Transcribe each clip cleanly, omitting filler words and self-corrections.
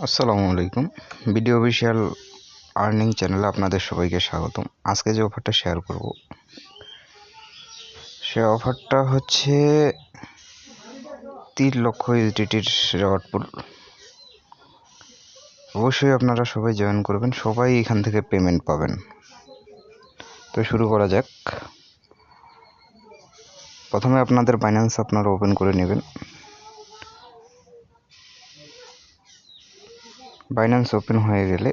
আসসালামু আলাইকুম। Video official earning চ্যানেলে আপনাদের সবাইকে স্বাগতম। আজকে যে অফারটা শেয়ার করব সে অফারটা হচ্ছে 3 লক্ষ ইউএসডিটির রেওয়ার্ড পুল। অবশ্যই আপনারা সবাই জয়েন করবেন, সবাই এখান থেকে পেমেন্ট পাবেন। তো শুরু করা যাক। প্রথমে আপনাদের বাইন্যান্স আপনারা ওপেন করে নেবেন। বাইন্যান্স ওপেন হয়ে গেলে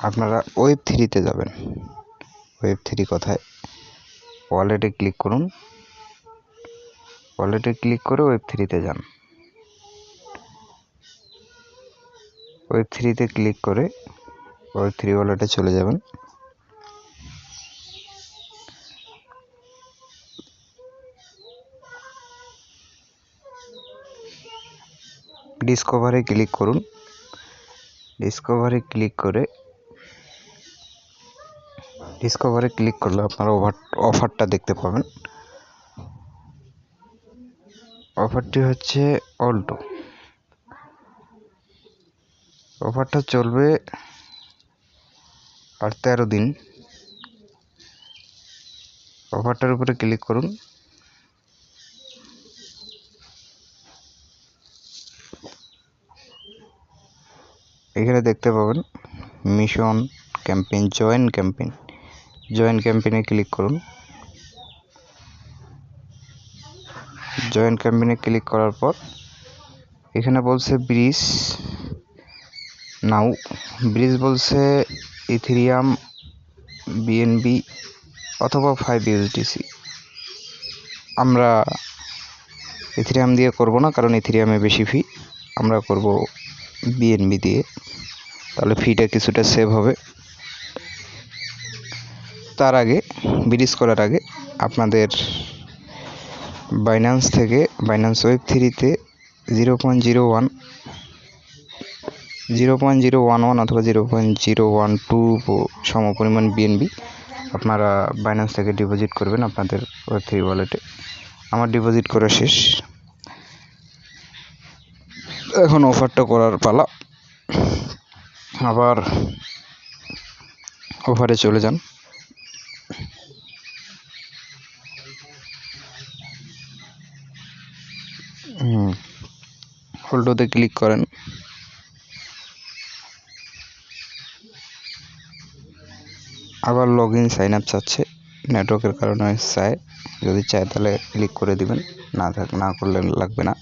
আপনারা ওয়েব3-তে যাবেন। ওয়েব3 কথায় ওয়ালেটে ক্লিক করুন। ওয়ালেটে ক্লিক করে ওয়েব3-তে যান। ওয়েব3-তে ক্লিক করে ওয়েব3 ওয়ালেটে চলে যাবেন। ডিসকভারে ক্লিক করুন। ডিসকভারে ক্লিক করলে আপনারা অফারটা দেখতে পাবেন। অফারটি হচ্ছে অল্টো। অফারটা চলবে আর 13 দিন। অফারটার উপরে ক্লিক করুন। এখানে দেখতে পাবেন মিশন ক্যাম্পেইন, জয়েন ক্যাম্পেইনে ক্লিক করুন। জয়েন ক্যাম্পেইনে ক্লিক করার পর এখানে বলছে ব্রিজ নাও। ব্রিজ বলছে ইথেরিয়াম, বিএনবি অথবা 5 ইউএসডিসি। আমরা ইথেরিয়াম দিয়ে করব না, কারণ ইথেরিয়ামে বেশি ফি। আমরা করব বিএনবি দিয়ে, তাহলে ফিটা কিছুটা সেভ হবে। তার আগে ব্রিজ করার আগে আপনাদের বাইন্যান্স থেকে বাইন্যান্স ওয়েব3-তে 0.011 অথবা 0.012 সমপরিমাণ বিএনবি আপনারা বাইন্যান্স থেকে ডিপোজিট করবেন আপনাদের ওয়েব3 ওয়ালেটে। আমার ডিপোজিট করা শেষ। এখন অফারটা করার পালা। আবার অফারে চলে যান। হোল্ডোতে ক্লিক করেন। আবার লগ ইন সাইন আপ চাচ্ছে, নেটওয়ার্কের কারণে চায়। যদি চায় তাহলে ক্লিক করে দিবেন, না করলে লাগবে না।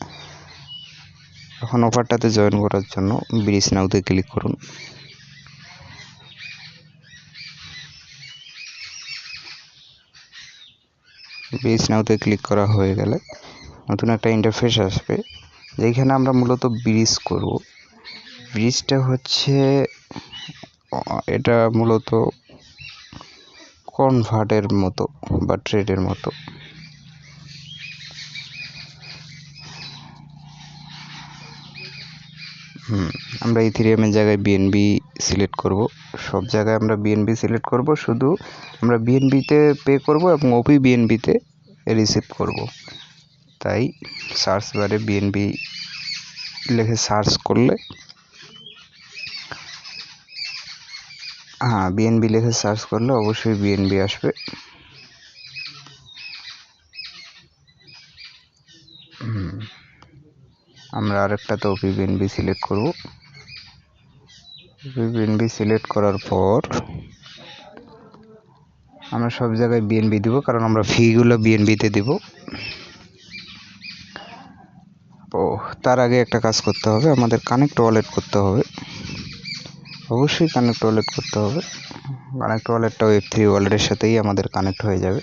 এখন অফারটাতে জয়েন করার জন্য ব্রিজ নাওতে ক্লিক করুন। ব্রিজ নাওতে ক্লিক করা হয়ে গেলে নতুন একটা ইন্টারফেস আসবে, যেখানে আমরা মূলত ব্রিজ করব। ব্রিজটা হচ্ছে এটা মূলত কনভার্টের মতো বা ট্রেডের মতো। আমরা ইথেরিয়ামের জায়গায় বিএনবি সিলেক্ট করব। সব জায়গায় আমরা বিএনবি সিলেক্ট করব, শুধু আমরা বিএনবিতে পে করব এবং ওপি বিএনবিতে রিসিভ করব। তাই সার্চ বারে বিএনবি লিখে সার্চ করলে, বিএনবি লিখে সার্চ করলে অবশ্যই বিএনবি আসবে। আমরা আরেকটাতে ওপি বিএনবি সিলেক্ট করব। ওপি বিএনবি সিলেক্ট করার পর আমরা সব জায়গায় বিএনবি দিব, কারণ আমরা ফিগুলো বিএনবিতে দিব। তার আগে একটা কাজ করতে হবে, আমাদের কানেক্ট ওয়ালেট করতে হবে। অবশ্যই কানেক্ট ওয়ালেট করতে হবে। কানেক্ট ওয়ালেটটা ওয়েব3 ওয়ালেটের সাথেই আমাদের কানেক্ট হয়ে যাবে।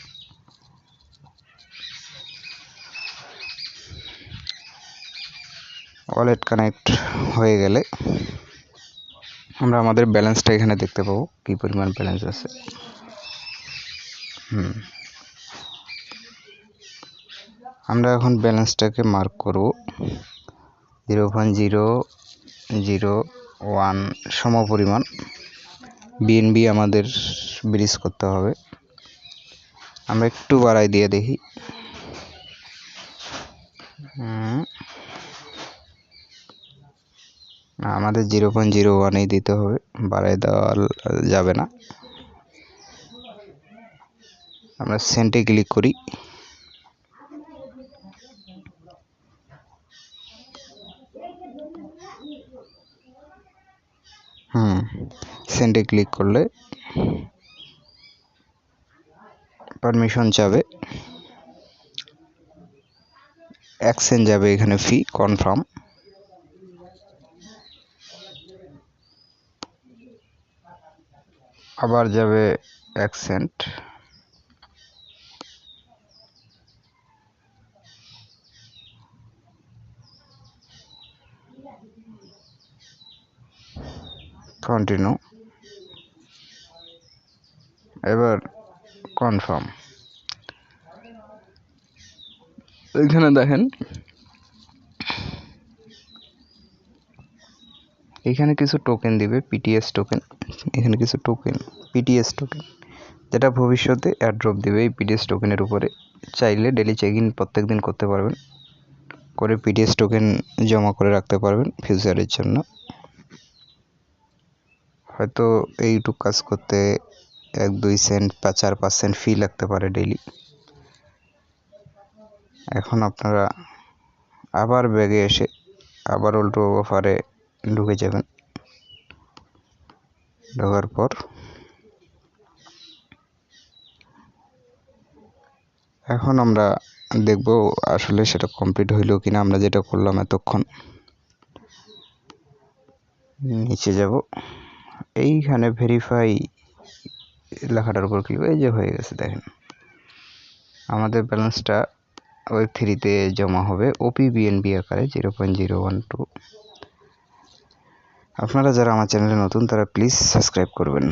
ওয়ালেট কানেক্ট হয়ে গেলে আমরা আমাদের ব্যালেন্সটা এখানে দেখতে পাবো, কী পরিমাণ ব্যালেন্স আছে। আমরা এখন ব্যালেন্সটাকে মার্ক করব। 0.001 সমপরিমাণ বিএনবি আমাদের ব্রিজ করতে হবে। আমরা একটু বাড়াই দিয়ে দেখি। আমাদের 0.01 দিতে হবে, বাড়াই দেওয়া যাবে না। আমরা সেন্টে ক্লিক করি। সেন্টে ক্লিক করলে পারমিশন যাবে, এক্সচেঞ্জ যাবে, এখানে ফি কনফার্ম, আবার যাবে এক্সচেঞ্জ, কন্টিনিউ, এবার কনফার্ম। এখানে দেখেন এখানে কিছু টোকেন দিবে, পিটিএস টোকেন। এখানে কিছু টোকেন পিটিএস টোকেন, যেটা ভবিষ্যতে এয়ারড্রপ দিবে এই পিটিএস টোকেনের উপরে। চাইলে ডেলি চেক ইন প্রত্যেক দিন করতে পারবেন, করে পিটিএস টোকেন জমা করে রাখতে পারবেন ফিউচারের জন্য। হয়তো এইটুক কাজ করতে 1-2 সেন্ট বা 4-5 সেন্ট ফি লাগতে পারে ডেইলি। এখন আপনারা আবার ব্যাগে এসে আবার উল্টো অফারে ঢুকে যাবেন। ঢোকার পর এখন আমরা দেখব আসলে সেটা কমপ্লিট হইলো কিনা। আমরা যেটা করলাম এতক্ষণ, নিচে যাব, এইখানে ভেরিফাই লেখাটার উপর ক্লিক, এই যে হয়ে গেছে। দেখেন আমাদের ব্যালেন্সটা Web3-তে জমা হবে OPBNB আকারে 0.012। আপনারা যারা আমার চ্যানেলে নতুন তারা প্লিজ সাবস্ক্রাইব করবেন।